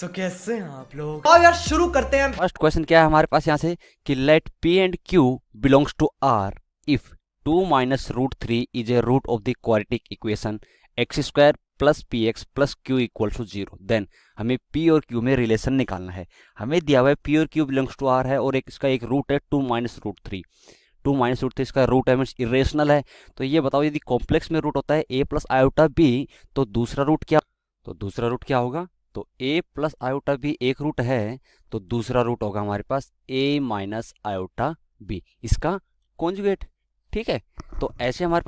तो कैसे हैं आप लोग? आओ यार शुरू करते हैं। फर्स्ट क्वेश्चन क्या है हमारे पास यहाँ से कि let p and q belongs to R if 2 - √3 is a root of the quadratic equation x square plus p x plus q equal to 0। Then हमें पी और क्यू में रिलेशन निकालना है। हमें दिया हुआ है पी और क्यू बिलोंग्स टू आर है और इसका एक रूट है 2 - √3। 2 - √3 इसका रूट है मीन्स इरेशनल है। तो ये बताओ यदि कॉम्प्लेक्स में रूट होता है a प्लस आयोटा बी तो दूसरा रूट क्या होगा? तो a प्लस आयोटा बी एक रूट है तो दूसरा रूट होगा हमारे पास a माइनस आयोटा बी, इसका कॉन्जुगेट। ठीक है, तो ऐसे हमारे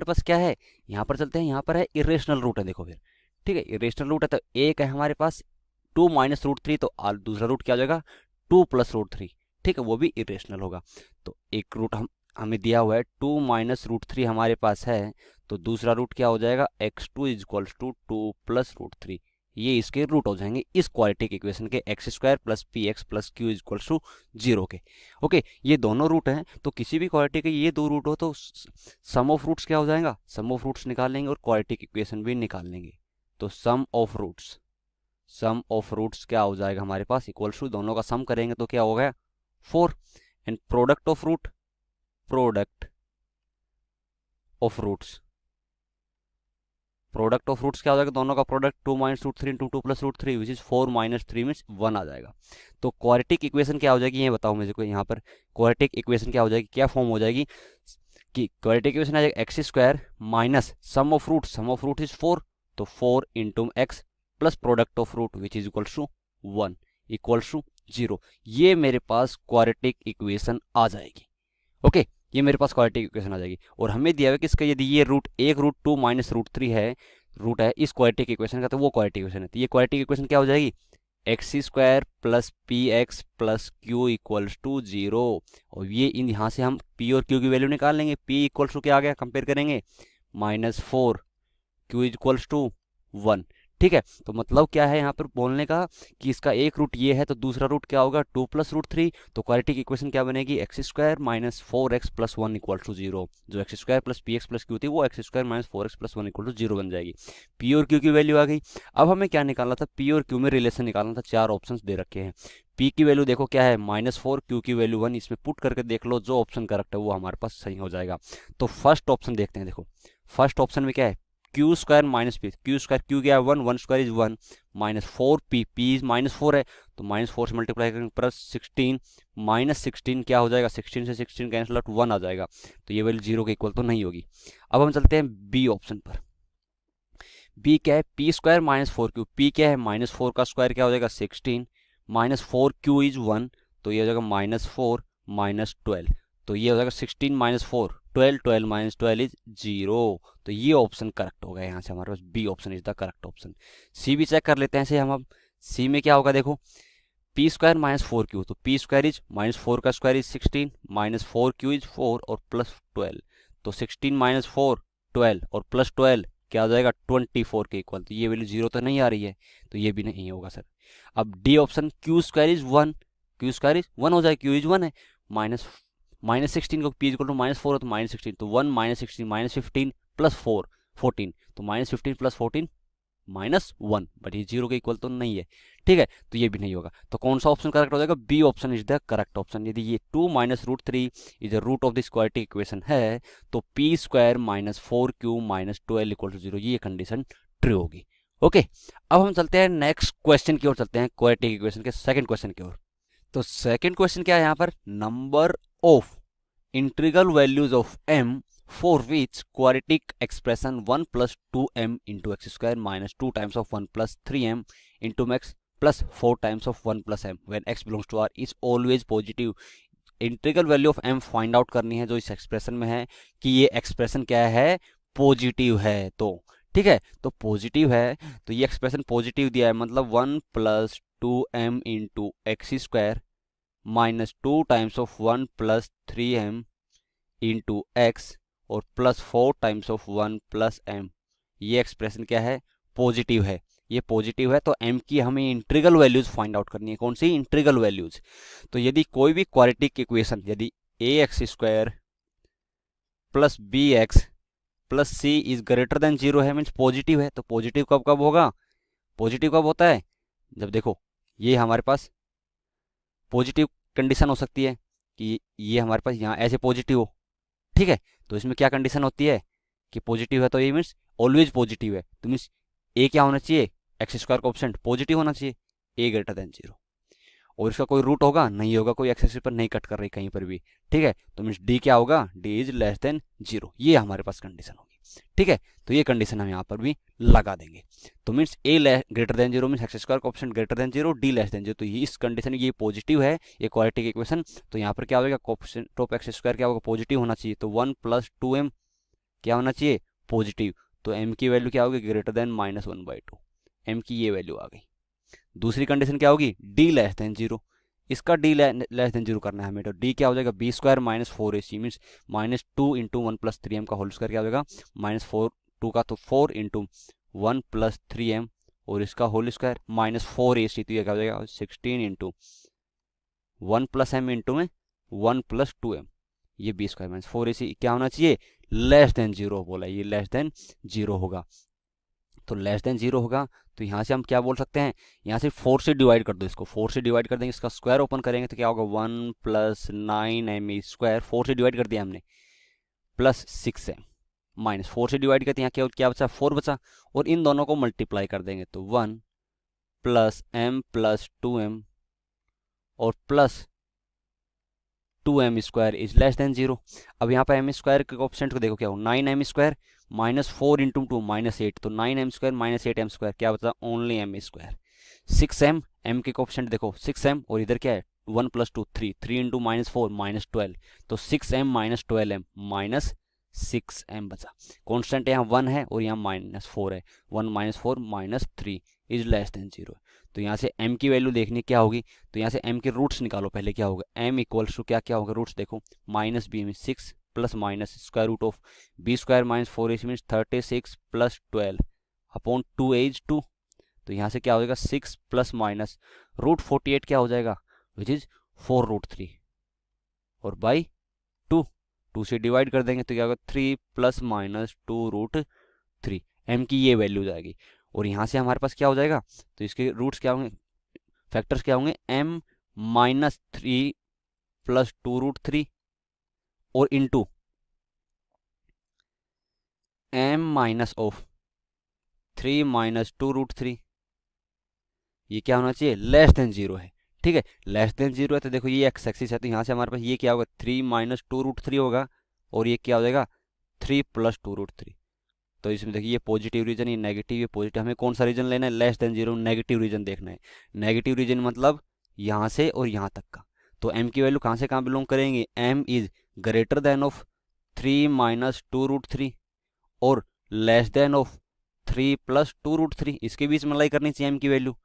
पास क्या है, यहाँ पर चलते हैं, यहाँ पर है इरेशनल रूट है, देखो फिर। ठीक है, इरेशनल रूट है तो एक है हमारे पास 2 - √3 तो दूसरा रूट क्या हो जाएगा 2 + √3। ठीक है, वो भी इरेशनल होगा। तो एक रूट हमें दिया हुआ है 2 - √3 हमारे पास है तो दूसरा रूट क्या हो जाएगा x2 = 2 + √3। ये इसके रूट हो जाएंगे इस क्वाड्रेटिक इक्वेशन के x square plus p x plus q equal to 0 के। ओके, ये दोनों रूट हैं तो किसी भी क्वाड्रेटिक के ये दो रूट हो तो सम ऑफ रूट्स क्या हो जाएगा, सम ऑफ रूट्स निकाल लेंगे और क्वाड्रेटिक इक्वेशन भी निकाल लेंगे। तो सम ऑफ रूट्स क्या हो जाएगा हमारे पास इक्वल टू, दोनों का सम करेंगे तो क्या हो गया 4 एंड प्रोडक्ट ऑफ रूट्स क्या हो जाएगा, दोनों का प्रोडक्ट 2 - √3 × 2 + √3 विच इज 4 - 3 मीन्स 1 आ जाएगा। तो क्वाड्रेटिक इक्वेशन क्या हो जाएगी ये बताओ मुझे को, यहाँ पर क्वाड्रेटिक इक्वेशन क्या हो जाएगी, क्या फॉर्म हो जाएगी कि क्वाड्रेटिक इक्वेशन आ जाएगा x square minus sum of root is 4 तो 4 × x plus product of root which is equal to 1 equal to 0। ये मेरे पास क्वाड्रेटिक इक्वेशन आ जाएगी। ओके, ये मेरे पास क्वाड्रेटिक इक्वेशन आ जाएगी और हमें दिया हुआ है कि इसका यदि ये रूट 2 - √3 है, रूट है इस क्वाड्रेटिक इक्वेशन का, तो वो क्वाड्रेटिक इक्वेशन है। तो ये क्वाड्रेटिक इक्वेशन क्या हो जाएगी x square plus p x plus q equals to 0। और ये यहाँ से हम पी और क्यू की वैल्यू निकाल लेंगे। पी इक्वल्स टू क्या आ गया, कंपेयर करेंगे -4, क्यू इक्वल्स टू 1। ठीक है, तो मतलब क्या है यहाँ पर बोलने का कि इसका एक रूट ये है तो दूसरा रूट क्या होगा 2 + √3। तो क्वाड्रेटिक इक्वेशन क्या बनेगी x square minus 4x plus 1 equal to 0। जो x square plus p x plus q थी वो x square minus 4x plus 1 equal to 0 बन जाएगी। पी और क्यू की वैल्यू आ गई। अब हमें क्या निकालना था, पी और क्यू में रिलेशन निकालना था। चार ऑप्शन दे रखे हैं। पी की वैल्यू देखो क्या है -4, क्यू की वैल्यू 1, इसमें पुट करके देख लो जो ऑप्शन करेक्ट है वो हमारे पास सही हो जाएगा। तो फर्स्ट ऑप्शन देखते हैं। देखो फर्स्ट ऑप्शन में क्या है Q square minus P, Q क्या है 1, 1 स्क्वायर इज 1 -4 पी इज -4 है तो -4 से मल्टीप्लाई करेंगे प्लस 16 -16 क्या हो जाएगा 16 से 16 कैंसिल आउट 1 आ जाएगा। तो ये वैल्यू 0 के इक्वल तो नहीं होगी। अब हम चलते हैं बी ऑप्शन पर। बी क्या है पी स्क्वायर -4 क्यू, पी क्या है -4 का स्क्वायर क्या हो जाएगा 16 -4 क्यू इज 1 तो ये हो जाएगा -4 -12 तो ये हो जाएगा 16 - 4 12, 12 - 12 इज 0। तो ये ऑप्शन करेक्ट होगा। यहाँ से हमारे पास B option is the correct option. C भी चेक कर लेते हैं ऐसे हम। अब सी में क्या होगा देखो पी स्क्वायर -4 क्यू, तो पी स्क्वायर इज -4 का स्क्वायर इज 16 -4 क्यू इज 4 और प्लस 12 तो 16 - 4 12 और प्लस 12 क्या हो जाएगा 24 के इक्वल। तो ये वैल्यू 0 तो नहीं आ रही है तो ये भी नहीं होगा सर। अब D option Q square is 1, Q square is 1 हो जाए, क्यू इज 1 है -16 को पी इक्वल टू -4 है तो -16 तो 1 -16 -15 प्लस 4 14 तो -15 प्लस 14 -1 बट ये 0 के इक्वल तो नहीं है। ठीक है, तो ये भी नहीं होगा। तो कौन सा ऑप्शन करेक्ट हो जाएगा B option is the correct option. यदि ये 2 - √3 is the root of this quadratic equation है तो p square -4 q -12 equal to 0 ये कंडीशन ट्रू होगी। ओके, अब हम चलते हैं नेक्स्ट क्वेश्चन की ओर, चलते हैं क्वाड्रेटिक इक्वेशन के सेकंड क्वेश्चन की ओर। तो सेकंड क्वेश्चन क्या है यहाँ पर, number of integral values of m for which quadratic expression 1 + 2m into x square minus 2 times of 1 + 3m into x plus 4 times of 1 + m when x belongs to r is always positive। Integral value of m find out करनी है जो इस expression में है कि ये expression क्या है पॉजिटिव है। तो ठीक है, तो पॉजिटिव है तो ये एक्सप्रेशन पॉजिटिव दिया है मतलब 1 + 2m into x square minus 2 times of 1 + 3m into x और प्लस 4 टाइम्स ऑफ 1 + m। ये एक्सप्रेशन क्या है पॉजिटिव है। ये पॉजिटिव है तो m की हमें इंटीग्रल वैल्यूज फाइंड आउट करनी है। कौन सी इंटीग्रल वैल्यूज, तो यदि कोई भी क्वाड्रेटिक इक्वेशन यदि ax² plus bx plus c is greater than 0 है मीन्स पॉजिटिव है। तो पॉजिटिव कब कब होगा, पॉजिटिव कब होता है जब देखो ये हमारे पास पॉजिटिव कंडीशन हो सकती है कि ये हमारे पास यहाँ ऐसे पॉजिटिव हो, ठीक है। तो इसमें क्या कंडीशन होती है कि पॉजिटिव है तो ये मीन्स ऑलवेज पॉजिटिव है, तो मीन्स ए क्या होना चाहिए, एक्स स्क्वायर कोएफिशिएंट पॉजिटिव होना चाहिए, ए ग्रेटर देन 0। और इसका कोई रूट होगा नहीं होगा, कोई एक्स एक्सिस पर नहीं कट कर रही कहीं पर भी, ठीक है। तो मीन्स डी क्या होगा, डी इज लेस देन 0, ये हमारे पास कंडीशन होगी, ठीक है। तो ये कंडीशन हम यहाँ पर भी लगा देंगे। तो means A greater than 0 means X square coefficient greater than 0, D less than 0। तो ये इस कंडीशन ये पॉजिटिव है, ये क्वाड्रेटिक इक्वेशन। तो यहाँ पर क्या होगा, कोएफिशिएंट ऑफ एक्स स्क्वायर क्या होगा, पॉजिटिव होना चाहिए। तो 1 + 2m क्या होना चाहिए, पॉजिटिव। तो m की वैल्यू क्या होगी, ग्रेटर देन -1/2, m की ये वैल्यू आ गई। दूसरी कंडीशन क्या होगी, d लेस देन 0, इसका d लेस देन 0 करना है हमें। तो d क्या हो जाएगा, b² - 4ac मीन्स -2 × 1 + 3m का होल स्क्वायर क्या हो जाएगा, -4, 2 का तो 4 × 1 + 3m और इसका होल स्क्वायर -4ac, तो ये क्या हो जाएगा 16 × 1 + m × में 1 + 2m, ये b² - 4ac क्या होना चाहिए, लेस देन 0 बोला, ये लेस देन 0 होगा। तो लेस देन 0 होगा, तो यहाँ से हम क्या बोल सकते हैं, यहाँ से 4 से डिवाइड कर दो, इसको 4 से डिवाइड कर देंगे, इसका स्क्वायर ओपन करेंगे तो क्या होगा 1 + 9m², 4 से डिवाइड कर दिया हमने, प्लस 6m -4 से डिवाइड करते हैं, यहाँ क्या बचा 4 बचा, और इन दोनों को मल्टीप्लाई कर देंगे तो 1 + m + 2m और plus 2m² is less than 0। अब यहाँ पर m² के कोएफिशिएंट को देखो क्या हो, 9m² -4 × 2 -8, तो 9m² - 8m² क्या बचा, ओनली m²। 6m, m के कोएफिशिएंट देखो 6m, और इधर क्या है 1 + 2 3, 3 × -4 -12, तो 6m - 12m -6m बचा। कॉन्स्टेंट यहाँ 1 है और यहाँ -4 है, 1 - 4 -3 इज लेस देन 0। तो यहाँ से m की वैल्यू देखनी क्या होगी, तो यहाँ से m के रूट्स निकालो पहले, क्या होगा m = क्या होगा रूट्स देखो, -b में 6 ± square root of b² - 4ac means 36 + 12 upon 2a is 2। तो यहाँ से क्या हो जाएगा 6 ± √48 क्या हो जाएगा, विच इज 4√3 और बाई 2 से डिवाइड कर देंगे तो क्या होगा 3 ± 2√3, m की ये वैल्यू जाएगी। और यहाँ से हमारे पास क्या हो जाएगा, तो इसके रूट्स क्या होंगे, फैक्टर्स क्या होंगे, m - 3 + 2√3 और इनटू m - 3 - 2√3, ये क्या होना चाहिए, लेस देन 0 है, ठीक है। लेस देन 0 है तो देखो ये एक्स एक्सिस है, तो यहाँ से हमारे पास ये क्या होगा 3 - 2√3 होगा, और ये क्या हो जाएगा 3 + 2√3। तो इसमें देखिए ये पॉजिटिव रीजन, ये नेगेटिव, ये पॉजिटिव, हमें कौन सा रीजन लेना है, लेस देन 0, नेगेटिव रीजन देखना है। नेगेटिव रीजन मतलब यहाँ से और यहाँ तक का। तो m की वैल्यू कहाँ से कहाँ बिलोंग करेंगे, m is greater then of 3 - 2√3 और लेस देन ऑफ 3 + 2√3, इसके बीच में लाई करनी चाहिए m की वैल्यू,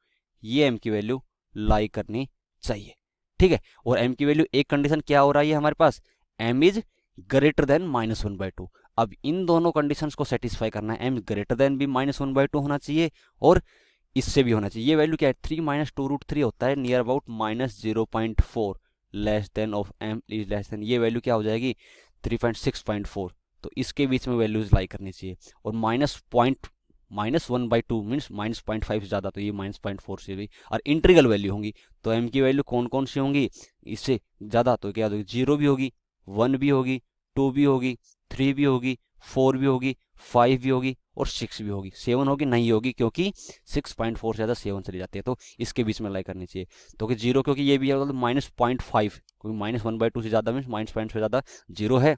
ये m की वैल्यू लाई करनी चाहिए, ठीक है। और m की वैल्यू एक कंडीशन क्या हो रहा है हमारे पास, m इज ग्रेटर देन -1/2। अब इन दोनों कंडीशंस को सेटिस्फाई करना है, m ग्रेटर देन भी -1/2 होना चाहिए और इससे भी होना चाहिए। ये वैल्यू क्या है 3 - 2√3 होता है near about -0.4, less than of m is less then, ये वैल्यू क्या हो जाएगी 3.6.4। तो इसके बीच में वैल्यूज लाई करनी चाहिए। और -1/2 मीन्स -0.5 से ज़्यादा, तो ये -0.4 से भी, और इंटीग्रल वैल्यू होंगी। तो m की वैल्यू कौन कौन सी होंगी, इससे ज़्यादा तो क्या होगी 0 भी होगी, 1 भी होगी, 2 भी होगी, 3 भी होगी, 4 भी होगी, 5 भी होगी और 6 भी होगी। 7 होगी नहीं होगी, क्योंकि 6.4 से ज़्यादा 7 चली जाती है, तो इसके बीच में लाई करनी चाहिए। तो कि 0, क्योंकि ये भी है तो -0.5, क्योंकि -1/2 से ज़्यादा मीन्स -0.5 से ज़्यादा 0 है,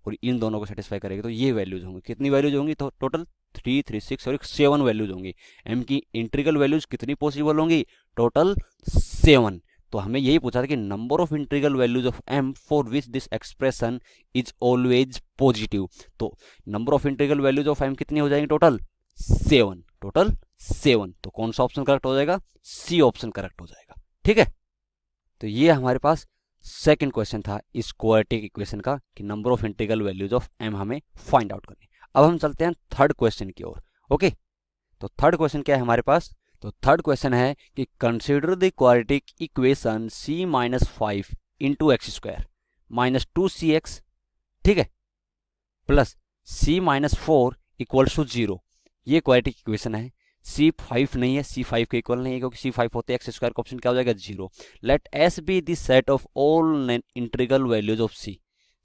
और इन दोनों को सेटिस्फाई करेगी। तो ये वैल्यूज होंगी, कितनी वैल्यूज होंगी, तो टोटल 3, 3, 6 और 7 वैल्यूज होंगी। m की इंटीग्रल वैल्यूज कितनी पॉसिबल होंगी, टोटल 7। तो हमें यही पूछा था कि number of integral values of m for which this expression is always positive. तो number of integral values of m कितनी हो जाएंगे, टोटल 7, टोटल 7। तो कौन सा ऑप्शन करेक्ट हो जाएगा, सी ऑप्शन करेक्ट हो जाएगा, ठीक है। तो ये हमारे पास सेकंड क्वेश्चन था इस क्वाड्रेटिक इक्वेशन का, कि number of integral values of m हमें फाइंड आउट करनी। अब हम चलते हैं थर्ड क्वेश्चन की ओर, ओके। तो थर्ड क्वेश्चन क्या है हमारे पास, तो थर्ड क्वेश्चन है कि consider the quadratic equation c - 5 × x² - 2cx, ठीक है, प्लस c - 4 = 0। ये क्वाड्रेटिक इक्वेशन है। C5 नहीं है, C5 के इक्वल नहीं है, क्योंकि C5 होते हैं एक्स स्क्वायर का ऑप्शन क्या हो जाएगा 0। Let S be the set of all integral values of C।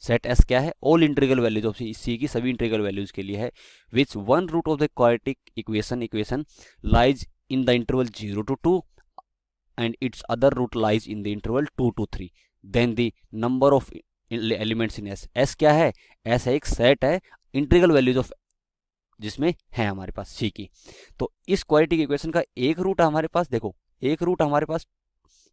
Set S क्या है, all integral values of C की सभी इंटीग्रल वैल्यूज के लिए है, which one root of the quadratic equation lies in the interval 0 to 2 and its other root lies in the interval 2 to 3, then the number of elements in S। S क्या है, S है एक set है integral values of जिसमें है हमारे पास C की। तो इस क्वाड्रेटिक इक्वेशन का एक रूट हमारे पास, देखो एक रूट हमारे पास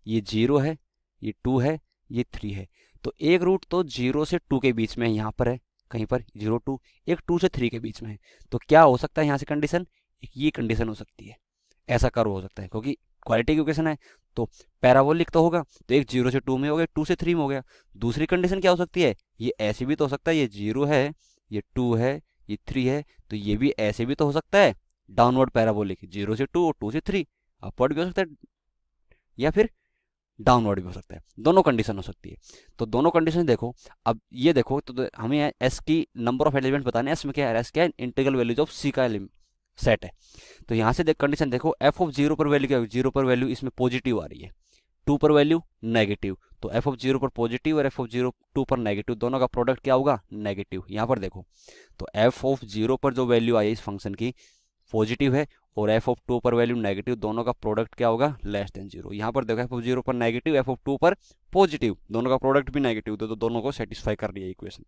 ये 0 है, ये 2 है, ये 3 है। तो एक रूट तो 0 से 2 के बीच में है, यहाँ पर है कहीं पर 0 2, एक 2 से 3 के बीच में है। तो क्या हो सकता है यहाँ से कंडीशन, ये कंडीशन हो सकती है, ऐसा कर्व हो सकता है, क्योंकि क्वाड्रेटिक इक्वेशन है तो पैराबोलिक तो होगा, तो एक 0 से 2 में हो गया, 2 से 3 में हो गया। दूसरी कंडीशन क्या हो सकती है, ये ऐसे भी तो हो सकता है, ये 0 है, ये 2 है, ये 3 है, तो ये भी ऐसे भी तो हो सकता है डाउनवर्ड पैराबोलिक, 0 से 2 और 2 से 3, अपवर्ड भी हो सकता है या फिर डाउनवर्ड भी हो सकता है, दोनों कंडीशन हो सकती है। तो दोनों कंडीशन देखो, अब ये देखो तो हमें एस की नंबर ऑफ एलिमेंट बताने हैं, एस में क्या है, एस क्या है, इंटीग्रल वैल्यूज ऑफ सी का सेट है। तो यहाँ से देख कंडीशन देखो, एफ ऑफ 0 पर वैल्यू क्या है, 0 पर वैल्यू इसमें पॉजिटिव आ रही है, 2 पर वैल्यू नेगेटिव, तो एफ ऑफ 0 पर पॉजिटिव और एफ ऑफ 0 2 पर नेगेटिव, दोनों का प्रोडक्ट क्या होगा, नेगेटिव। यहाँ पर देखो तो एफ ऑफ 0 पर जो वैल्यू आई इस फंक्शन की पॉजिटिव है, और एफ ऑफ 2 पर वैल्यू नेगेटिव, दोनों का प्रोडक्ट क्या होगा, लेस देन 0। यहाँ पर देखो एफ ऑफ 0 पर नेगेटिव, एफ ऑफ 2 पर पॉजिटिव, दोनों का प्रोडक्ट भी नेगेटिव, तो दोनों को सेटिस्फाई कर रही है इक्वेशन।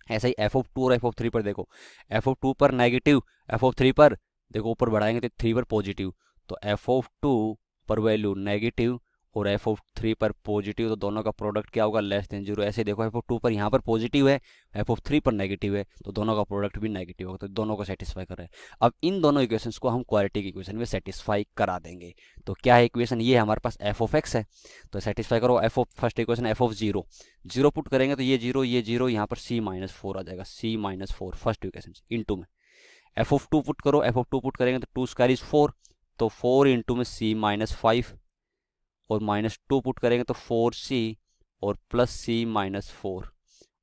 ऐसा ही एफ ऑफ 2 और एफ ऑफ 3 पर देखो, एफ ऑफ 2 पर नेगेटिव, एफ ऑफ 3 पर देखो ऊपर बढ़ाएंगे तो 3 पर पॉजिटिव, तो एफ ऑफ 2 पर वैल्यू नेगेटिव और एफ ऑफ 3 पर पॉजिटिव, तो दोनों का प्रोडक्ट क्या होगा, लेस देन 0। ऐसे देखो एफ ऑफ 2 पर यहाँ पर पॉजिटिव है, एफ ऑफ 3 पर नेगेटिव है, तो दोनों का प्रोडक्ट भी नेगेटिव होगा, तो दोनों को सेटिस्फाई कर रहे हैं। अब इन दोनों इक्वेशंस को हम क्वाड्रेटिक इक्वेशन में सेटिस्फाई करा देंगे। तो क्या है इक्वेशन, ये हमारे पास एफ ऑफ एक्स है, तो सेटिस्फाई करो F of first equation F of 0, 0 put करेंगे तो ये 0 ये 0, यहाँ पर C-4 आ जाएगा, C-4 फर्स्ट इक्वेशन इंटू में एफ ऑफ 2 पुट करो, एफ ऑफ 2 पुट करेंगे तो 2 स्क्वायर इज 4, तो 4 इंटू में C-5 और -2 पुट करेंगे तो 4C और प्लस C-4,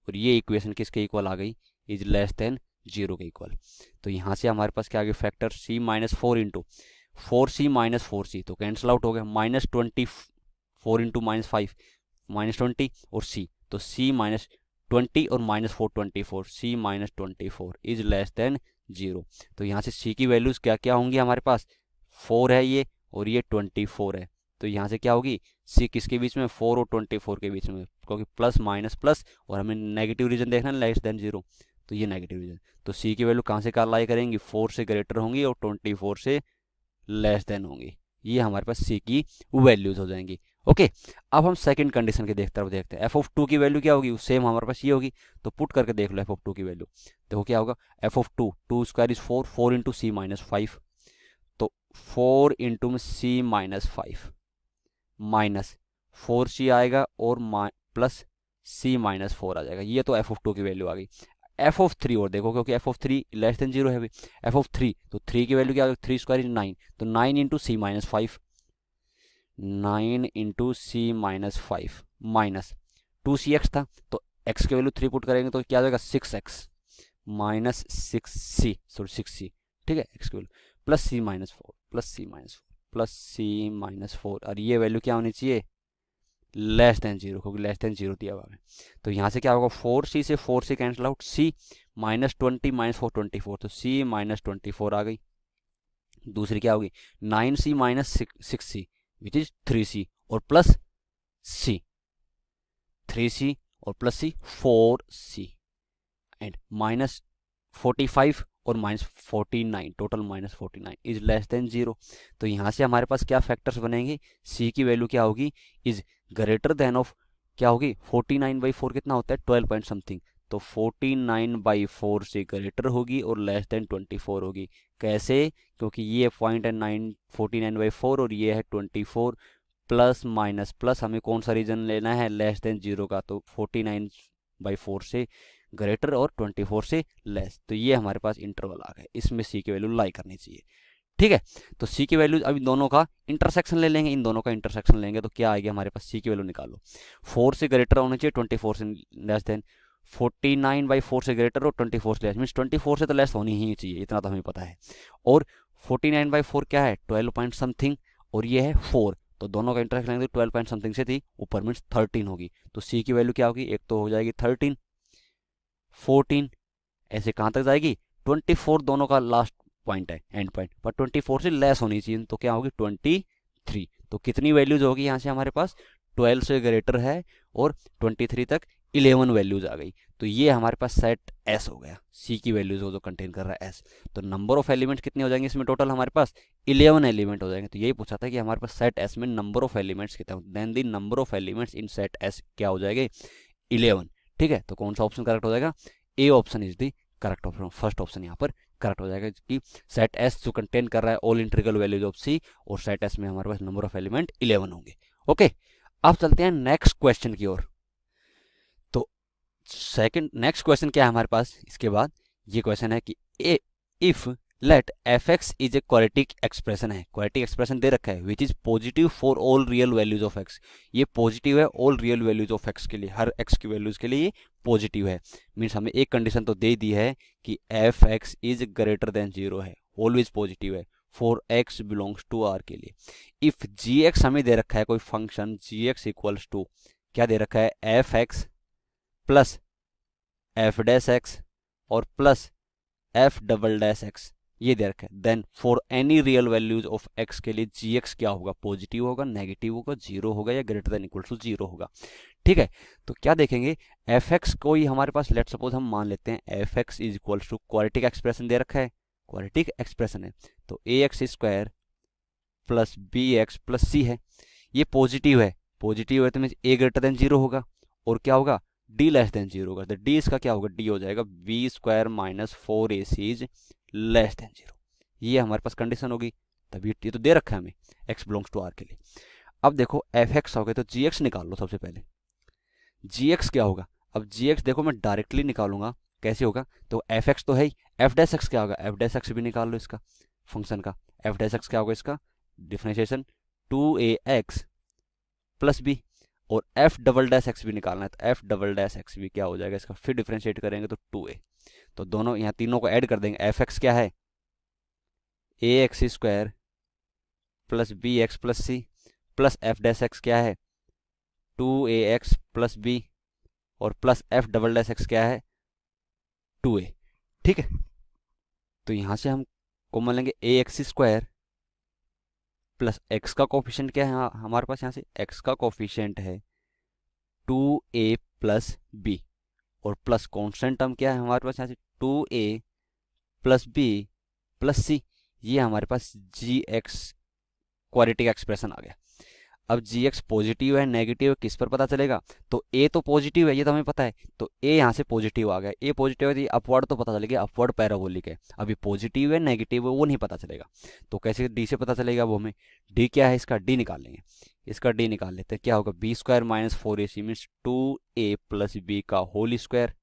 और ये इक्वेशन किसके इक्वल आ गई, इज लेस देन 0 के इक्वल। तो यहाँ से हमारे पास क्या आ गया फैक्टर C-4 इंटू 4C-4C, तो कैंसिल आउट हो गया, -24 इंटू -5 -20 और C, तो C-20 और -4 24, C-24 इज लेस देन 0। तो यहाँ से C की वैल्यूज क्या क्या होंगी हमारे पास, 4 है ये और ये 24 है, तो यहाँ से क्या होगी C किसके बीच में, 4 और 24 के बीच में, क्योंकि प्लस माइनस प्लस और हमें नेगेटिव रीजन देखना है लेस देन 0, तो ये नेगेटिव रीजन, तो C की वैल्यू कहाँ से कहाँ लाई करेंगी, 4 से ग्रेटर होंगी और 24 से लेस देन होंगी, ये हमारे पास C की वैल्यूज हो जाएंगी। ओके, अब हम सेकंड कंडीशन के तरफ देखते हैं, एफ ऑफ 2 की वैल्यू क्या होगी, सेम हमारे पास ये होगी, तो पुट करके देख लो एफ ऑफ 2 की वैल्यू, देखो क्या होगा, F of 2 square is 4, 4 into C-5, तो 4 इंटू में C-5 माइनस 4C आएगा और प्लस C-4 आ जाएगा, ये तो एफ ऑफ 2 की वैल्यू आ गई। एफ ऑफ 3 और देखो, क्योंकि एफ ऑफ 3 लेस देन 0 है भाई, एफ ऑफ 3, तो 3 की वैल्यू क्या आ गई, 3 स्क्वायर इज 9, तो 9 into C-5, 9 into C-5 minus 2CX था, तो x की वैल्यू 3 पुट करेंगे तो क्या आ जाएगा 6x माइनस 6C, ठीक है, x की value plus C-4 plus C-4 plus C-4, और ये वैल्यू क्या होनी चाहिए, लेस देन 0, क्योंकि लेस देन 0 दिया हुआ है। तो यहाँ से क्या होगा, 4C से 4C कैंसिल आउट, C -20 -4 24, तो C-24 आ गई। दूसरी क्या होगी, 9C minus 6C which is 3C और प्लस C, 3C और प्लस C 4C एंड -45 और -49, टोटल -49 इज लेस देन 0। तो यहाँ से हमारे पास क्या फैक्टर्स बनेंगे, C की वैल्यू क्या होगी, इज ग्रेटर देन ऑफ क्या होगी, 49/4 कितना होता है 12 पॉइंट समथिंग, तो 49/4 से ग्रेटर होगी और लेस देन 24 होगी। कैसे, क्योंकि ये पॉइंट है 49/4 और ये है 24, प्लस माइनस प्लस हमें कौन सा रीजन लेना है, लेस देन 0 का, तो 49/4 से ग्रेटर और 24 से लेस, तो ये हमारे पास इंटरवल आ गए, इसमें C की वैल्यू लाई करनी चाहिए। ठीक है, तो C की वैल्यू अभी दोनों का इंटरसेक्शन ले लेंगे, इन दोनों का इंटरसेक्शन लेंगे तो क्या आएगी हमारे पास, C की वैल्यू निकालो, 4 से ग्रेटर होना चाहिए, 24 से लेस देन, 49/4 से ग्रेटर और 24 से लेस, मीन्स 24 से तो लेस होनी ही चाहिए, इतना तो हमें पता है, और 49/4 क्या है 12 पॉइंट समथिंग, और ये है 4, तो दोनों का इंटरेक्ट लेंगे तो 12 पॉइंट समथिंग से थी, ऊपर मीन्स 13 होगी। तो सी की वैल्यू क्या होगी, एक तो हो जाएगी 13, 14, ऐसे कहाँ तक जाएगी 24, दोनों का लास्ट पॉइंट है एंड पॉइंट, पर 24 से लेस होनी चाहिए, तो क्या होगी 23। तो कितनी वैल्यूज होगी यहाँ से हमारे पास, 12 से ग्रेटर है और 23 तक 11 वैल्यूज आ गई। तो ये हमारे पास सेट एस हो गया, सी की वैल्यूज हो जो कंटेन कर रहा है एस। तो नंबर ऑफ एलिमेंट्स कितने हो जाएंगे इसमें, टोटल हमारे पास 11 एलिमेंट हो जाएंगे। तो यही पूछा था कि हमारे पास सेट एस में नंबर ऑफ एलिमेंट्स कितने, then the number of elements in set S क्या हो जाएंगे 11। ठीक है, तो कौन सा ऑप्शन करेक्ट हो जाएगा, A option is the correct option, first option यहाँ पर करेक्ट हो जाएगा कि सेट एस जो कंटेन कर रहा है ऑल इंटीग्रल वैल्यूज ऑफ सी, और सेट एस में हमारे पास नंबर ऑफ एलिमेंट 11 होंगे। ओके, अब चलते हैं नेक्स्ट क्वेश्चन की ओर। तो सेकंड नेक्स्ट क्वेश्चन क्या है हमारे पास इसके बाद, ये क्वेश्चन है कि if late F x is a quadratic expression है, क्वाड्रेटिक एक्सप्रेशन दे रखा है which is positive for all real values of x, ये पॉजिटिव है all real values of X के लिए, हर एक्स की वैल्यूज के लिए ये पॉजिटिव है। मीन्स हमें एक कंडीशन तो दे दी है कि f x is greater than 0 है, ऑलवेज पॉजिटिव है for x belongs to R के लिए। इफ जी एक्स हमें दे रखा है कोई function G X equals to, क्या दे रखा है F X plus F dash X और plus F double dash X, ये दे रखा है। Then for any real values of X के लिए जी एक्स क्या होगा, पॉजिटिव होगा, नेगेटिव होगा, 0 होगा या ग्रेटर देन इक्वल टू 0 होगा। ठीक है, तो क्या देखेंगे एफ एक्स को ही हमारे पास लेट सपोज हम मान लेते हैं F x is equal to quadratic expression दे रखा है, क्वाड्रेटिक एक्सप्रेशन है, तो A X square plus B X plus C है, ये पॉजिटिव है, पॉजिटिव है तो मीन ए ग्रेटर देन 0 होगा, और क्या होगा डी लेस देन 0 होगा, तो डी इसका क्या होगा, डी हो जाएगा b square minus 4ac is less than 0। ये हमारे पास कंडीशन होगी, तभी ये तो दे रखा है हमें x बिलोंग्स टू r के लिए। अब देखो एफ एक्स हो गए तो जी एक्स निकाल लो सबसे पहले, जी एक्स क्या होगा, अब जी एक्स देखो मैं डायरेक्टली निकालूंगा, कैसे होगा, तो एफ एक्स तो है ही, एफ डैश एक्स क्या होगा, एफ डैश एक्स भी निकाल लो इसका फंक्शन का, एफ डैश एक्स क्या होगा इसका डिफरेंशिएशन 2ax प्लस बी, और एफ डबल डैश एक्स भी निकालना है, तो एफ डबल डैश एक्स भी क्या हो जाएगा इसका, फिर डिफरेंशिएट करेंगे तो 2a, तो दोनों यहाँ तीनों को ऐड कर देंगे, एफ एक्स क्या है A X square plus B X plus C plus F dash X क्या है 2ax प्लस बी, और plus F double dash X क्या है 2a। ठीक है, तो यहाँ से हम कॉमन लेंगे ए एक्स स्क्वायर प्लस एक्स का कोफिशिएंट क्या है हमारे पास, यहाँ से एक्स का कोफिशिएंट है 2a प्लस बी, और प्लस कॉन्स्टेंट टर्म क्या है हमारे पास यहाँ से 2a प्लस बी प्लस सी, ये हमारे पास जी एक्स क्वाड्रेटिक एक्सप्रेशन आ गया। अब जी एक्स पॉजिटिव है नेगेटिव है किस पर पता चलेगा, तो ए तो पॉजिटिव है ये तो हमें पता है, तो ए यहाँ से पॉजिटिव आ गया, ए पॉजिटिव है तो अपवर्ड तो पता चलेगा, अपवर्ड पैराबोलिक है, अभी पॉजिटिव है नेगेटिव है वो नहीं पता चलेगा, तो कैसे डी से पता चलेगा वो हमें, डी क्या है इसका डी निकाल लेंगे, इसका डी निकाल लेते हैं, क्या होगा B square minus 4ac means 2a plus B का whole square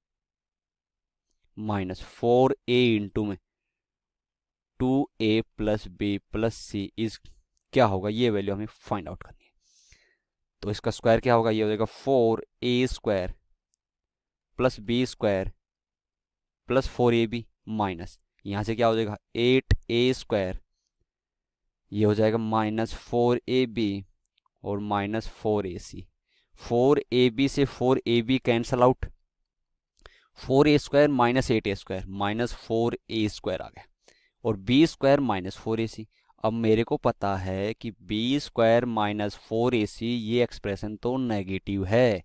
minus 4a into में 2a plus B plus C is क्या होगा, ये वैल्यू हमें फाइंड आउट करनी है। तो इसका स्क्वायर क्या होगा, ये हो जाएगा 4a square plus b square plus 4ab minus यहाँ से क्या हो जाएगा 8a स्क्वायर, ये हो जाएगा माइनस 4ab और माइनस 4ac, 4ab से 4ab cancel out, 4a square minus 8a square minus 4a square आ गया, और b स्क्वायर माइनस 4ac। अब मेरे को पता है कि बी स्क्वायर माइनस 4ac ये एक्सप्रेशन तो नेगेटिव है,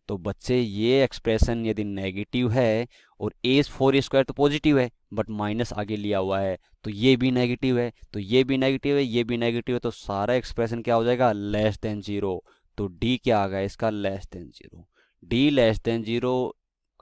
तो बच्चे ये एक्सप्रेशन यदि नेगेटिव है और ए 4a स्क्वायर तो पॉजिटिव है बट माइनस आगे लिया हुआ है, तो ये भी नेगेटिव है, तो ये भी नेगेटिव है, ये भी नेगेटिव है, तो सारा एक्सप्रेशन क्या हो जाएगा लेस देन 0। तो डी क्या आ गया इसका less than 0, D less than 0,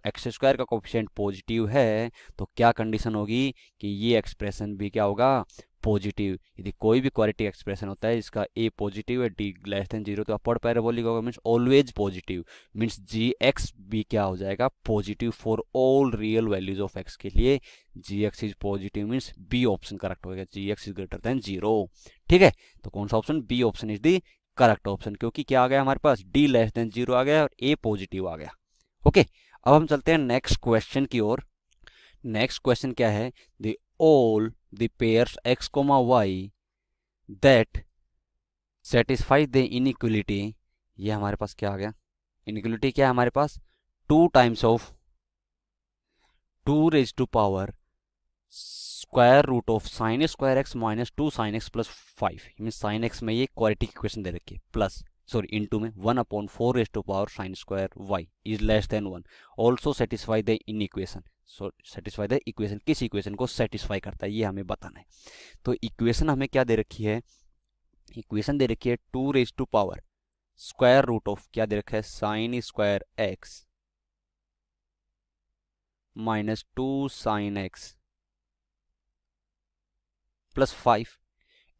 x square का कोफिशिएंट पॉजिटिव है, तो क्या कंडीशन होगी कि ये एक्सप्रेशन भी क्या होगा पॉजिटिव। यदि कोई भी क्वाड्रेटिक एक्सप्रेशन होता है इसका ए पॉजिटिव है डी लेस देन 0 तो अपवर्ड पैराबोलिक होगा, means always positive, means G X भी क्या हो जाएगा positive for all real values of X के लिए, G X is positive means B option correct होगा, G X is greater than 0। ठीक है, तो कौन सा option B option is the correct option, क्योंकि क्या आ गया हमारे पास डी लेस देन 0 आ गया और ए पॉजिटिव आ गया। ओके, अब हम चलते हैं नेक्स्ट क्वेश्चन की ओर। नेक्स्ट क्वेश्चन क्या है, the all the pairs x, y that satisfy the inequality. ये हमारे पास क्या आ गया, इनइक्वलिटी क्या है हमारे पास, 2 times of 2 raise to power square root of sine square x minus 2 sine x plus 5। Mean sine x में ये क्वाड्रेटिक इक्वेशन दे रखी है, प्लस सॉरी इनटू में 1/4 raise to power sine square y is less than 1। Also satisfy the inequation. So satisfy the equation, किस equation को satisfy करता है ये हमें बताना है। तो इक्वेशन हमें क्या दे रखी है, इक्वेशन दे रखी है 2 raise to power square root of क्या दे रखा है, sine square x minus 2 sine x plus 5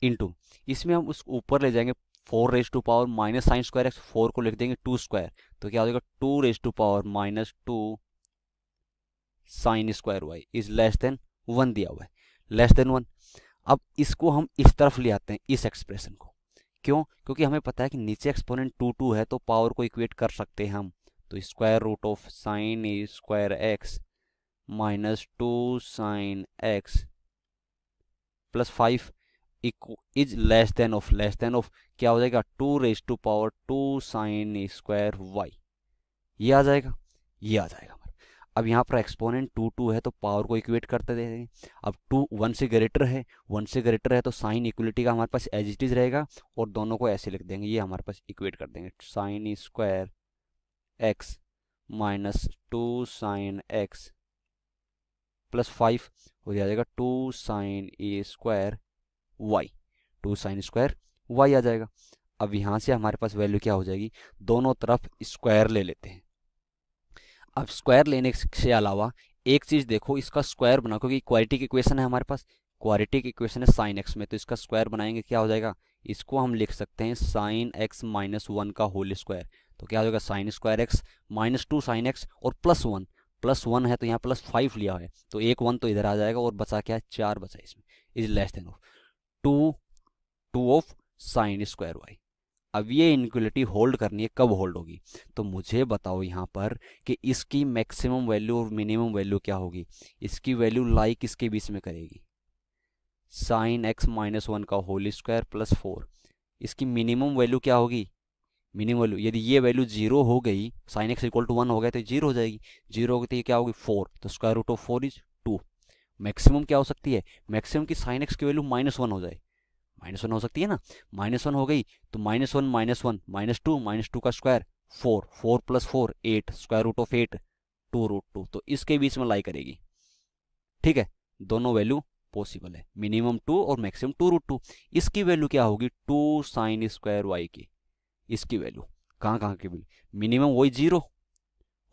into, इसमें हम उस ऊपर ले जाएंगे 4 raise to power minus sine square x, 4 को लिख देंगे 2 स्क्वायर, तो क्या हो जाएगा 2 raise to power minus 2 sine square y is less than 1 दिया हुआ है, लेस देन 1। अब इसको हम इस तरफ ले आते हैं, इस एक्सप्रेशन को। क्यों, क्योंकि हमें पता है कि नीचे एक्सपोनेंट 2 है तो पावर को इक्वेट कर सकते हैं हम। तो square root of sine square x minus 2 sine x plus 5 is less than of, less than of क्या हो जाएगा 2 raise to power 2 sine square y, ये आ जाएगा, ये आ जाएगा। अब यहाँ पर एक्सपोनेंट 2 है तो पावर को इक्वेट करते देंगे। अब 2 1 से ग्रेटर है, 1 से ग्रेटर है तो साइन इक्वलिटी का हमारे पास एज इट इज रहेगा और दोनों को ऐसे लिख देंगे, ये हमारे पास इक्वेट कर देंगे, sine square x minus 2 sine x plus 5 हो जाएगा 2 sine A square Y, 2 sine square Y आ जाएगा। अब यहाँ से हमारे पास वैल्यू क्या हो जाएगी, दोनों तरफ स्क्वायर ले लेते हैं। अब स्क्वायर लेने से अलावा एक चीज़ देखो, इसका स्क्वायर बना, क्योंकि क्वाड्रेटिक इक्वेशन है हमारे पास, क्वाड्रेटिक इक्वेशन है साइन एक्स में, तो इसका स्क्वायर बनाएंगे क्या हो जाएगा, इसको हम लिख सकते हैं साइन एक्स माइनस 1 का होल स्क्वायर। तो क्या हो जाएगा sine square x minus 2 sine x और प्लस 1 है तो यहाँ प्लस 5 लिया है तो एक 1 तो इधर आ जाएगा और बचा क्या है 4 बचा इसमें, is less than of 2 of sine square y. अब ये इनइक्वलिटी होल्ड करनी है, कब होल्ड होगी, तो मुझे बताओ यहाँ पर कि इसकी मैक्सिमम वैल्यू और मिनिमम वैल्यू क्या होगी। इसकी वैल्यू लाई किसके बीच में करेगी, साइन एक्स माइनस 1 का होल स्क्वायर प्लस 4। इसकी मिनिमम वैल्यू क्या होगी, मिनिमम वैल्यू यदि ये वैल्यू 0 हो गई, साइन एक्स इक्वल टू 1 हो गया तो 0 हो जाएगी, 0 होगी तो ये क्या होगी 4, तो square root of 4 is 2। Maximum क्या हो सकती है, मैक्सिमम की साइन एक्स की वैल्यू -1 हो जाए, -1 हो सकती है ना, -1 हो गई तो -1 माइनस टू का square 4, 4 plus 4 8, square root of 8 2 root 2, तो इसके बीच में लाई करेगी। ठीक है, दोनों वैल्यू पॉसिबल है, मिनिमम 2 और मैक्सिमम 2 रूट 2। इसकी वैल्यू क्या होगी 2 साइन स्क्वायर वाई की, इसकी वैल्यू कहाँ की वैल्यू, मिनिमम वही 0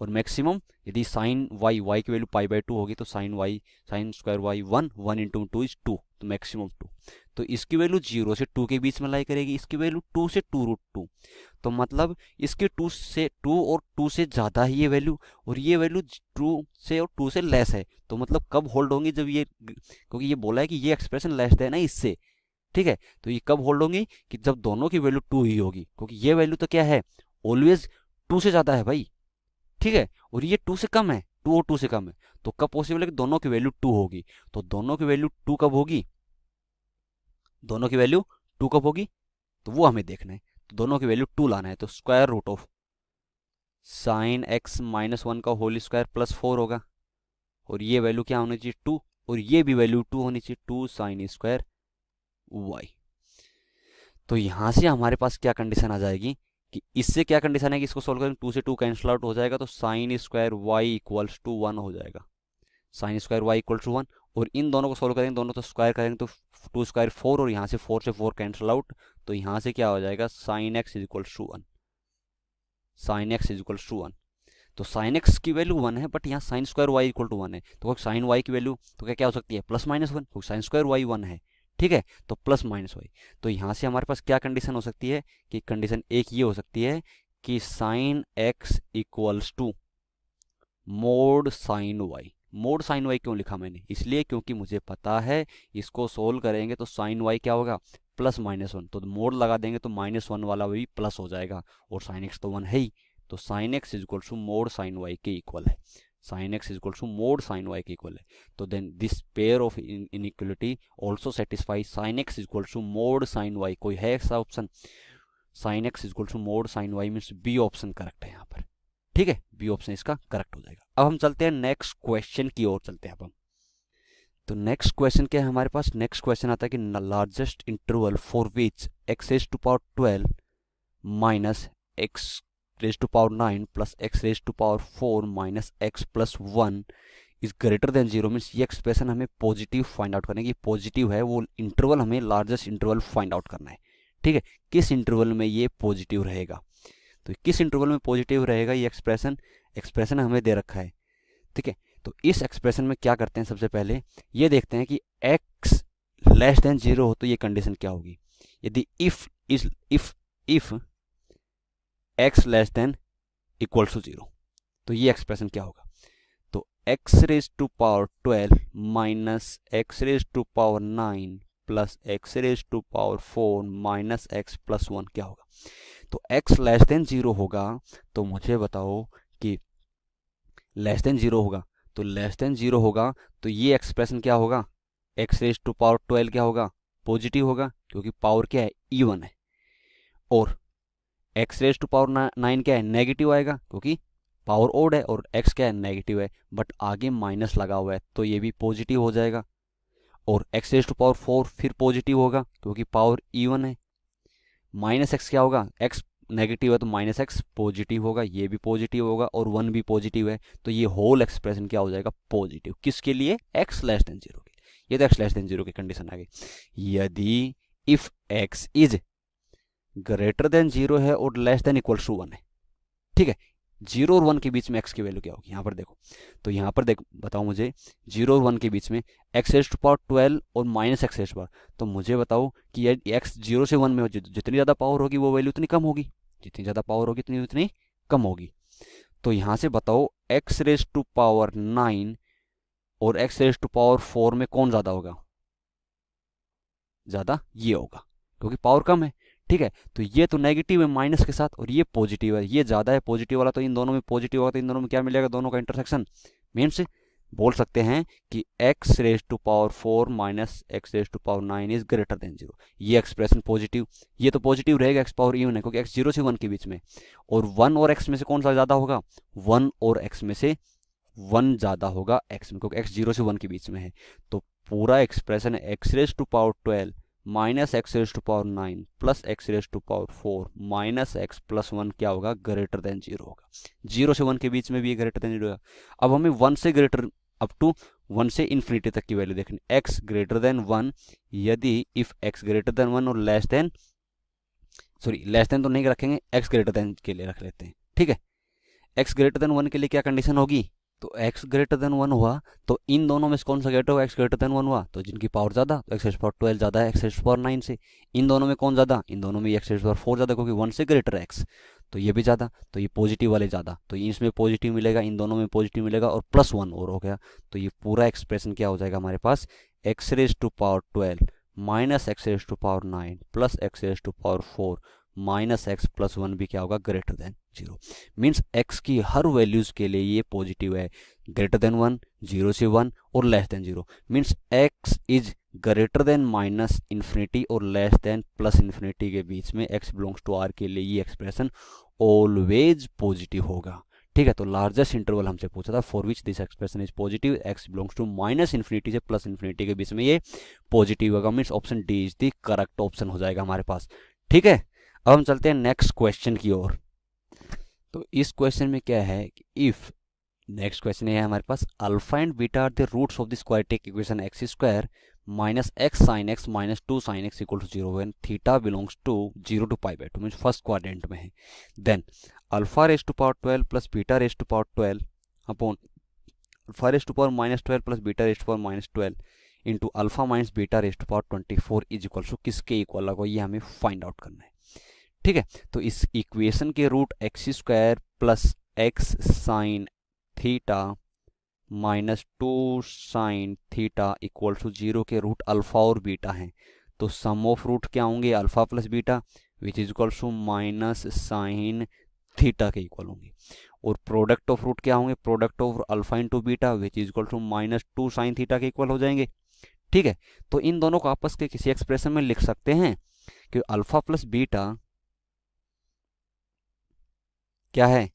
और मैक्सिमम यदि साइन वाई की वैल्यू π/2 होगी तो sine square y 1 into 2 is 2, तो मैक्सिमम 2। तो इसकी वैल्यू 0 से 2 के बीच में लाई करेगी, इसकी वैल्यू 2 से 2 रूट 2, तो मतलब इसके 2 से 2 और 2 से ज़्यादा ही ये वैल्यू, और ये वैल्यू 2 से और 2 से लेस है, तो मतलब कब होल्ड होंगी, जब ये, क्योंकि ये बोला है कि ये एक्सप्रेशन लेस देन है इससे। ठीक है, तो ये कब होल्ड होंगी कि जब दोनों की वैल्यू 2 ही होगी, क्योंकि ये वैल्यू तो क्या है ऑलवेज 2 से ज़्यादा है भाई। ठीक है, और ये 2 से कम है, 2 और 2 से कम है, तो कब पॉसिबल है कि दोनों की वैल्यू 2 होगी। तो दोनों की वैल्यू 2 कब होगी, दोनों की वैल्यू 2 कब होगी, तो वो हमें देखना है। तो दोनों की वैल्यू 2 लाना है, तो square root of sine x minus 1 का होल स्क्वायर प्लस 4 होगा, और ये वैल्यू क्या होनी चाहिए 2, और ये भी वैल्यू 2 होनी चाहिए, 2 साइन स्क्वायर वाई। तो यहां से हमारे पास क्या कंडीशन आ जाएगी कि इससे क्या कंडीशन है कि इसको सोल्व करें 2 से 2 कैंसिल आउट हो जाएगा, तो sine square y equals to 1 हो जाएगा, sine square y equals to 1। और इन दोनों को सोल्व करेंगे, दोनों तो स्क्वायर करेंगे तो 2 स्क्वायर 4, और यहाँ से 4 से 4 कैंसिल आउट, तो यहाँ से क्या हो जाएगा sine x is equals to 1, sine x is equals to 1। तो साइन एक्स की वैल्यू 1 है, बट यहाँ sine square y equal to 1 है, तो साइन वाई की वैल्यू तो क्या क्या हो सकती है +-1, तो साइन स्क्वायर वाई 1 है। ठीक है, तो +-y, तो यहाँ से हमारे पास क्या कंडीशन हो सकती है कि कंडीशन एक ये हो सकती है कि sine x equals to mod sine y. Mod sine y क्यों लिखा मैंने, इसलिए क्योंकि मुझे पता है इसको सोल्व करेंगे तो साइन वाई क्या होगा +-1, तो मोड लगा देंगे तो -1 वाला भी प्लस हो जाएगा, और साइन एक्स तो 1 है ही, तो sine x is equal to mod sine y के इक्वल है। Sine x equal to mod sine y के इक्वल है, तो then this pair of inequality also satisfy sine x equal to mod sine y. कोई है ऐसा option? Sine x equal to mod sine y means B option correct है यहाँ पर। ठीक है, बी ऑप्शन इसका करेक्ट हो जाएगा। अब हम चलते हैं नेक्स्ट क्वेश्चन की ओर चलते हैं अब हम। तो नेक्स्ट क्वेश्चन क्या है हमारे पास? नेक्स्ट क्वेश्चन आता है कि largest interval for which x raise to power 12 minus x raise to power 9 plus x raise to power 4 minus x plus 1 is greater than 0 means ये एक्सप्रेशन हमें पॉजिटिव फाइंड आउट करने की, positive है वो interval, हमें largest interval find out करना है। ठीक है, किस इंटरवल में ये पॉजिटिव रहेगा, तो किस इंटरवल में पॉजिटिव रहेगा ये एक्सप्रेशन हमें दे रखा है। ठीक है, तो इस एक्सप्रेशन में क्या करते हैं, सबसे पहले ये देखते हैं कि x लेस देन 0 हो तो ये कंडीशन क्या होगी। यदि if x less than equal to 0 तो ये एक्सप्रेशन क्या होगा, तो x raise to power 12 minus x raise to power 9 plus x raise to power 4 minus x plus 1 क्या होगा। तो x लेस देन 0 होगा, तो मुझे बताओ कि लेस देन 0 होगा, तो लेस देन 0 होगा तो ये एक्सप्रेशन क्या होगा, x रेज टू पावर 12 क्या होगा, पॉजिटिव होगा, क्योंकि पावर क्या है, इवन है। और x रेज टू पावर 9 क्या है, नेगेटिव आएगा, क्योंकि पावर ओड है और x क्या है, नेगेटिव है, बट आगे माइनस लगा हुआ है तो ये भी पॉजिटिव हो जाएगा। और x रेज टू पावर 4 फिर पॉजिटिव होगा, क्योंकि पावर इवन है। माइनस एक्स क्या होगा, x नेगेटिव है तो माइनस एक्स पॉजिटिव होगा, ये भी पॉजिटिव होगा, और 1 भी पॉजिटिव है, तो ये होल एक्सप्रेशन क्या हो जाएगा, पॉजिटिव। किसके लिए, x लेस देन 0 के लिए। ये तो x लेस देन 0 की कंडीशन आ गई। यदि if x is greater than 0 है और लेस देन इक्वल टू 1 है, ठीक है, 0 और 1 के बीच में x की वैल्यू क्या होगी, यहाँ पर देखो, तो यहाँ पर देखो, बताओ मुझे 0 और 1 के बीच में x रेज टू पावर 12 और minus x raise to power, तो मुझे बताओ कि ये x 0 से 1 में जितनी ज़्यादा पावर होगी वो वैल्यू उतनी कम होगी, जितनी ज़्यादा पावर होगी उतनी कम होगी। तो यहाँ से बताओ x रेज टू पावर 9 और x रेज टू पावर 4 में कौन ज़्यादा होगा, ज़्यादा ये होगा, क्योंकि पावर कम है। ठीक है, तो ये तो नेगेटिव है माइनस के साथ, और ये पॉजिटिव है, ये ज़्यादा है पॉजिटिव वाला, तो इन दोनों में पॉजिटिव होगा, तो इन दोनों में क्या मिलेगा, दोनों का इंटरसेक्शन। मीन्स बोल सकते हैं कि x raise to power 4 minus x raise to power 9 is greater than 0। ये एक्सप्रेशन पॉजिटिव, ये तो पॉजिटिव रहेगा, x पावर इवन है, क्योंकि x 0 से 1 के बीच में, और 1 और x में से कौन सा ज़्यादा होगा, 1 और x में से 1 ज़्यादा होगा x में, क्योंकि x 0 से 1 के बीच में है। तो पूरा expression x raise to power 12 minus x raise to power 9 plus x raise to power 4 minus x plus 1 क्या होगा, ग्रेटर देन 0 होगा। 0 से 1 के बीच में भी ये ग्रेटर देन 0 होगा। अब हमें 1 से ग्रेटर अप टू 1 से इन्फिनिटी तक की वैल्यू देखनी, x ग्रेटर देन 1, यदि इफ x ग्रेटर देन 1 और लेस देन तो नहीं रखेंगे, x ग्रेटर देन के लिए रख लेते हैं। ठीक है, x ग्रेटर देन 1 के लिए क्या कंडीशन होगी, तो x ग्रेटर देन 1 हुआ तो इन दोनों में से कौन सा ग्रेटर हुआ, x ग्रेटर देन 1 हुआ, तो जिनकी पावर ज़्यादा, तो x रेज पावर 12 ज़्यादा है x रेज पावर 9 से। इन दोनों में कौन ज़्यादा, इन दोनों में x रेज पावर 4 ज़्यादा, क्योंकि 1 से ग्रेटर है x, तो ये भी ज़्यादा, तो ये पॉजिटिव वाले ज़्यादा, तो इसमें पॉजिटिव मिलेगा, इन दोनों में पॉजिटिव मिलेगा, और प्लस 1 और हो गया, तो ये पूरा एक्सप्रेशन क्या हो जाएगा हमारे पास, x raise to power 12 minus x raise to power 9 plus x raise to power 4 minus x plus 1 भी क्या होगा, ग्रेटर देन 0। मीन्स x की हर वैल्यूज़ के लिए ये पॉजिटिव है, ग्रेटर देन 1, 0 से 1 और less than 0। Means x is greater then minus infinity और लेस देन प्लस इन्फिनिटी के बीच में x बिलोंग्स टू r के लिए ये एक्सप्रेशन ऑलवेज पॉजिटिव होगा। ठीक है, तो लार्जेस्ट इंटरवल हमसे पूछा था for which this expression is positive, x belongs to minus infinity से प्लस इन्फिनिटी के बीच में ये पॉजिटिव होगा। Means option D is the correct option हो जाएगा हमारे पास। ठीक है, अब हम चलते हैं नेक्स्ट क्वेश्चन की ओर। तो इस क्वेश्चन में क्या है कि इफ, नेक्स्ट क्वेश्चन है हमारे पास, alpha and beta are the roots of the quadratic equation x square minus X sine x minus 2 sine x equal to 0 when theta belongs to 0 to pi by 2, means first quadrant में है। Then alpha raise to power 12 plus beta raise to power 12 upon alpha raise to power minus 12 plus beta raise to power minus 12 into alpha minus beta raise to power 24 is equal to किसके equal होगा, ये हमें find out करना है। ठीक है, तो इस इक्वेशन के root x square plus x sine theta minus 2 sine theta equal to 0 के रूट अल्फा और बीटा हैं, तो सम ऑफ रूट क्या होंगे, alpha plus beta which is equal to minus sine theta के इक्वल होंगे। और प्रोडक्ट ऑफ रूट क्या होंगे, product of alpha into beta which is equal to -2 sine theta के इक्वल हो जाएंगे। ठीक है, तो इन दोनों को आपस के किसी एक्सप्रेशन में लिख सकते हैं कि अल्फा प्लस बीटा क्या है,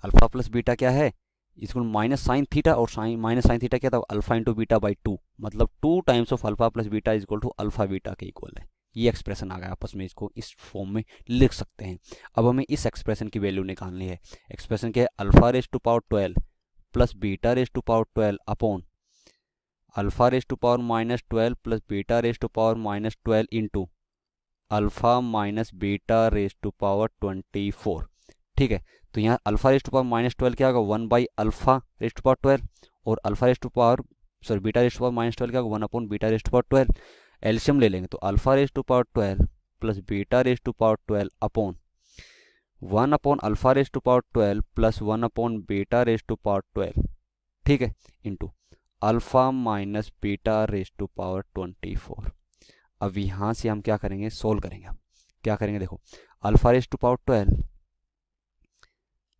अल्फा प्लस बीटा क्या है, इसको माइनस साइन थीटा, और साइन माइनस साइन थीटा क्या था, अल्फा इंटू बीटा बाई 2, मतलब 2 times of alpha plus beta is equal to alpha beta के इक्वल है। ये एक्सप्रेशन आ गया आपस में, इसको इस फॉर्म में लिख सकते हैं। अब हमें इस एक्सप्रेशन की वैल्यू निकालनी है। एक्सप्रेशन क्या है, alpha raise to power 12 plus beta raise to power 12 upon alpha raise to power -12 plus beta raise to power -12 into alpha minus beta raise to power 24। ठीक है, तो यहाँ अल्फा रेज टू पावर -12 क्या होगा, 1 by alpha raise to power 12, और alpha raise to power sorry beta raise to power -12 क्या होगा, 1 upon beta raise to power 12। LCM ले लेंगे तो alpha raise to power 12 plus beta raise to power 12 upon 1 upon alpha raise to power 12 plus 1 upon beta raise to power 12। ठीक है, into alpha minus beta raise to power 24। अब यहाँ से हम क्या करेंगे, सोल्व करेंगे। हम क्या करेंगे, देखो alpha raise to power 12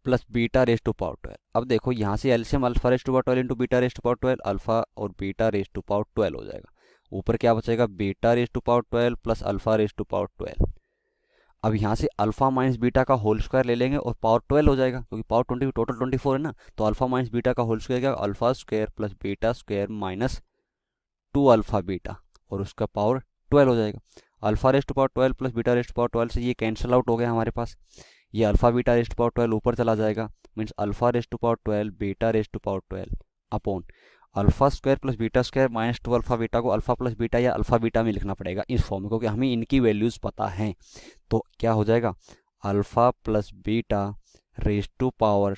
plus beta raise to power 12। अब देखो यहाँ से LCM alpha raise to power 12 into beta raise to power 12, alpha और बीटा रेज टू पावर 12 हो जाएगा। ऊपर क्या बचेगा, beta raise to power 12 plus alpha raise to power 12। अब यहाँ से अल्फा माइनस बीटा का होल स्क्वायर ले लेंगे और पावर 12 हो जाएगा, क्योंकि पावर 20 टोटल 24 है ना, तो अल्फा माइनस बीटा का होल स्क्वायर क्या, alpha square plus beta square minus 2 alpha beta, और उसका पावर 12 हो जाएगा। Alpha raise to power 12 plus beta raise to power 12 से ये कैंसिल आउट हो गया हमारे पास। ये alpha beta raise to power 12 ऊपर चला जाएगा, means alpha raise to power 12 beta raise to power 12 upon alpha square plus beta square minus 2 alpha beta को अल्फा प्लस बीटा या अल्फा बीटा में लिखना पड़ेगा इस फॉर्म में, क्योंकि हमें इनकी वैल्यूज पता हैं। तो क्या हो जाएगा, alpha plus beta raise to power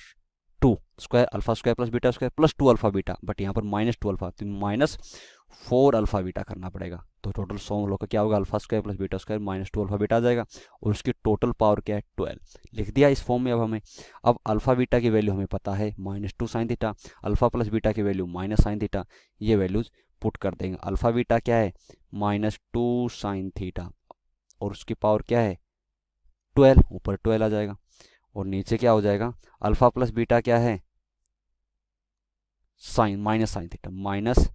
2 square, alpha square plus beta square plus 2 alpha beta, but यहाँ पर -2 अल्फा, तो -4 अल्फा बीटा करना पड़ेगा। तो टोटल 100 लोग का क्या होगा, alpha square plus beta square -2 alpha beta आ जाएगा, और उसकी टोटल पावर क्या है, 12। लिख दिया इस फॉर्म में। अब हमें अब अल्फा बीटा की वैल्यू हमें पता है -2 sine theta, alpha plus beta की वैल्यू माइनस साइन थीटा, ये वैल्यूज पुट कर देंगे। अल्फा बीटा क्या है, -2 साइन थीटा, और उसकी पावर क्या है 12, ऊपर 12 आ जाएगा, और नीचे क्या हो जाएगा, अल्फा प्लस बीटा क्या है, sine minus sine theta, minus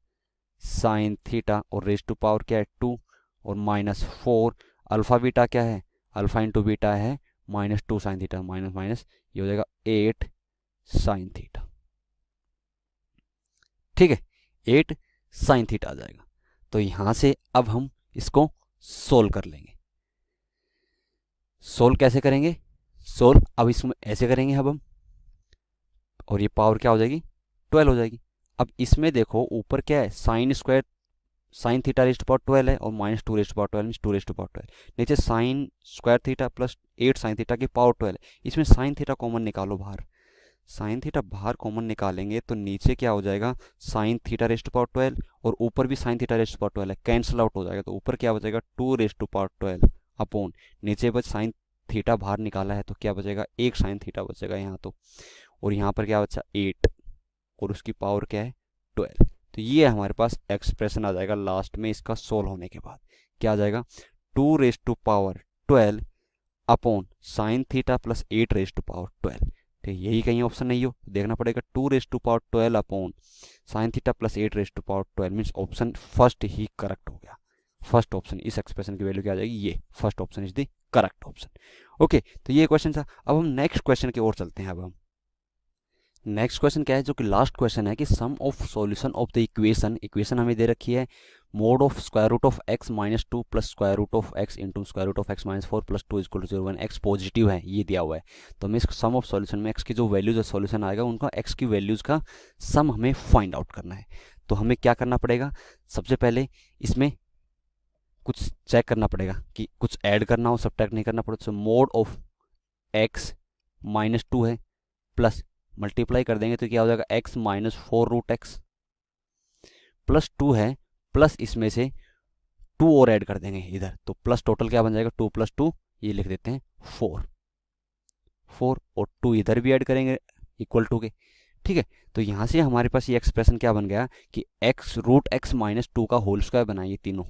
sine theta, और रेज टू पावर क्या है 2, और -4 अल्फा बीटा क्या है, अल्फा इंटू बीटा है -2 साइन थीटा, माइनस माइनस ये हो जाएगा 8 साइन थीटा। ठीक है, 8 साइन थीटा आ जाएगा। तो यहां से अब हम इसको सोल्व कर लेंगे। सोल्व कैसे करेंगे, सोल्व अब इसमें ऐसे करेंगे अब हम, और ये पावर क्या हो जाएगी 12 हो जाएगी। अब इसमें देखो ऊपर क्या है, sine square sine theta raise to power 12 है, और -2 raise to power 12 means 2 raise to power 12। नीचे sine square theta plus 8 sine theta की पावर 12 है। इसमें साइन थीटा कॉमन निकालो बाहर, साइन थीटा बाहर कॉमन निकालेंगे तो नीचे क्या हो जाएगा, sine theta raise to power 12, और ऊपर भी sine theta raise to power 12 है, कैंसिल आउट हो जाएगा। तो ऊपर क्या बचेगा 2 रेज टू पावर 12 अपॉन नीचे बच साइन थीटा बाहर निकाला है तो क्या बचेगा, 1 साइन थीटा बचेगा यहाँ तो, और यहाँ पर क्या बचा 8, और उसकी पावर क्या है 12। तो ये हमारे पास एक्सप्रेशन आ जाएगा लास्ट में इसका सोल्व होने के बाद। क्या आ जाएगा, 2 raise to power 12 upon sine theta plus 8 raise to power 12। ठीक, यही कहीं ऑप्शन नहीं हो देखना पड़ेगा, 2 raise to power 12 upon sine theta plus 8 raise to power 12 means option first ही करेक्ट हो गया। फर्स्ट ऑप्शन, इस एक्सप्रेशन की वैल्यू क्या आ जाएगी, ये first option is the correct option. Okay, तो ये क्वेश्चन था। अब हम नेक्स्ट क्वेश्चन की ओर चलते हैं। अब हम नेक्स्ट क्वेश्चन क्या है, जो कि लास्ट क्वेश्चन है कि sum of solution of the equation हमें दे रखी है mod of square root of x -2 plus square root of x into square root of x -4 plus 2 equal to 0 one x positive है, ये दिया हुआ है। तो हमें इस सम ऑफ सॉल्यूशन में x की जो वैल्यूज है सॉल्यूशन आएगा उनका x की वैल्यूज का सम हमें फाइंड आउट करना है। तो हमें क्या करना पड़ेगा, सबसे पहले इसमें कुछ चेक करना पड़ेगा कि कुछ ऐड करना हो, सब्ट्रैक्ट नहीं करना पड़ेगा। तो मोड ऑफ x -2 है, प्लस मल्टीप्लाई कर देंगे तो क्या हो जाएगा x -4 रूट x प्लस 2 है, प्लस इसमें से 2 और ऐड कर देंगे इधर, तो प्लस टोटल क्या बन जाएगा 2 + 2 ये लिख देते हैं 4 और 2 इधर भी ऐड करेंगे इक्वल टू के। ठीक है, तो यहाँ से हमारे पास ये एक्सप्रेशन क्या बन गया कि रूट एक्स -2 का होल स्क्वायर बनाइए तीनों,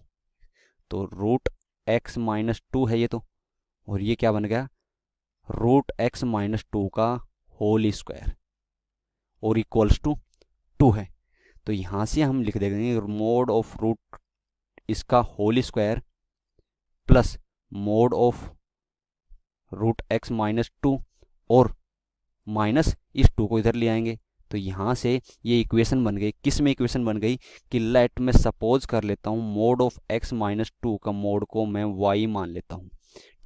तो रूट x -2 है ये तो, और ये क्या बन गया रूट x -2 का होल स्क्वायर और इक्वल्स टू 2 है। तो यहाँ से हम लिख देंगे मोड ऑफ रूट इसका whole square plus mode of root x minus 2 और माइनस इस 2 को इधर ले आएंगे। तो यहाँ से ये इक्वेशन बन गई, किस में इक्वेशन बन गई कि लेट मैं सपोज कर लेता हूँ मोड ऑफ x माइनस 2 का मोड को मैं y मान लेता हूँ।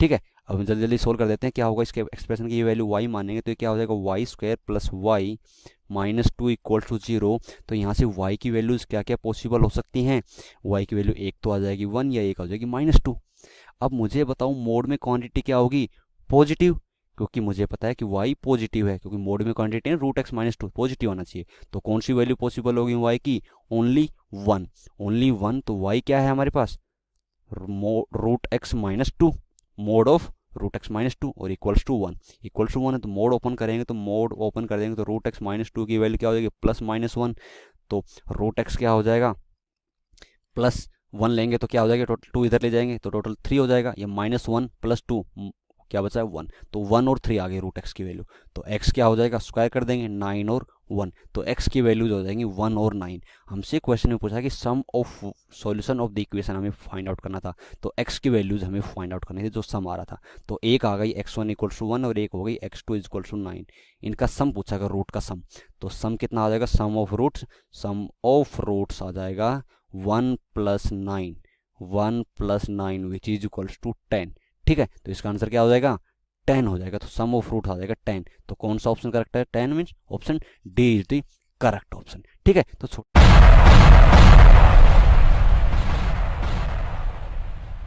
ठीक है, अब हम जल्दी जल्दी सोल्व कर देते हैं। क्या होगा इसके एक्सप्रेशन की ये वैल्यू y मानेंगे तो ये क्या हो जाएगा y square plus y minus 2 equal to 0। तो यहाँ से y की वैल्यूज़ क्या क्या पॉसिबल हो सकती हैं, y की वैल्यू एक तो आ जाएगी 1 या एक आ जाएगी -2। अब मुझे बताओ मोड में क्वांटिटी क्या होगी, पॉजिटिव, क्योंकि मुझे पता है कि y पॉजिटिव है, क्योंकि मोड में क्वांटिटी है रूट एक्स माइनस 2 पॉजिटिव होना चाहिए। तो कौन सी वैल्यू पॉसिबल होगी y की, ओनली 1, ओनली 1। तो y क्या है हमारे पास, root x minus 2 mod of root x minus 2 और इक्वल्स टू 1, इक्वल्स टू 1 है तो मोड ओपन करेंगे, तो मोड ओपन कर देंगे तो रूट एक्स माइनस 2 की वैल्यू क्या हो जाएगी प्लस -1। तो रूट एक्स क्या हो जाएगा प्लस 1 लेंगे तो क्या हो जाएगा, टोटल 2 इधर ले जाएंगे तो टोटल 3 हो जाएगा। ये -1 प्लस 2 क्या बचा है 1, तो 1 और 3 आ गई रूट एक्स की वैल्यू। तो x क्या हो जाएगा, स्क्वायर कर देंगे 9 और 1, तो x की वैल्यूज हो जाएंगी 1 और 9। हमसे क्वेश्चन में पूछा कि sum of solution of the equation हमें फाइंड आउट करना था, तो x की वैल्यूज हमें फाइंड आउट करनी थी जो सम आ रहा था। तो एक आ गई x1 इक्वल टू 1 और एक हो गई x2 इक्वल टू 9। इनका सम पूछा गया रूट का सम, तो सम कितना आ जाएगा, सम ऑफ रूट्स आ जाएगा 1 + 9, 1 + 9 विच इज इक्वल्स टू 10। ठीक है, तो इसका आंसर क्या हो जाएगा 10 हो जाएगा। तो सम ऑफ रूट आ जाएगा 10। तो कौन सा ऑप्शन करेक्ट है, 10 means option D is the correct option. ठीक है, तो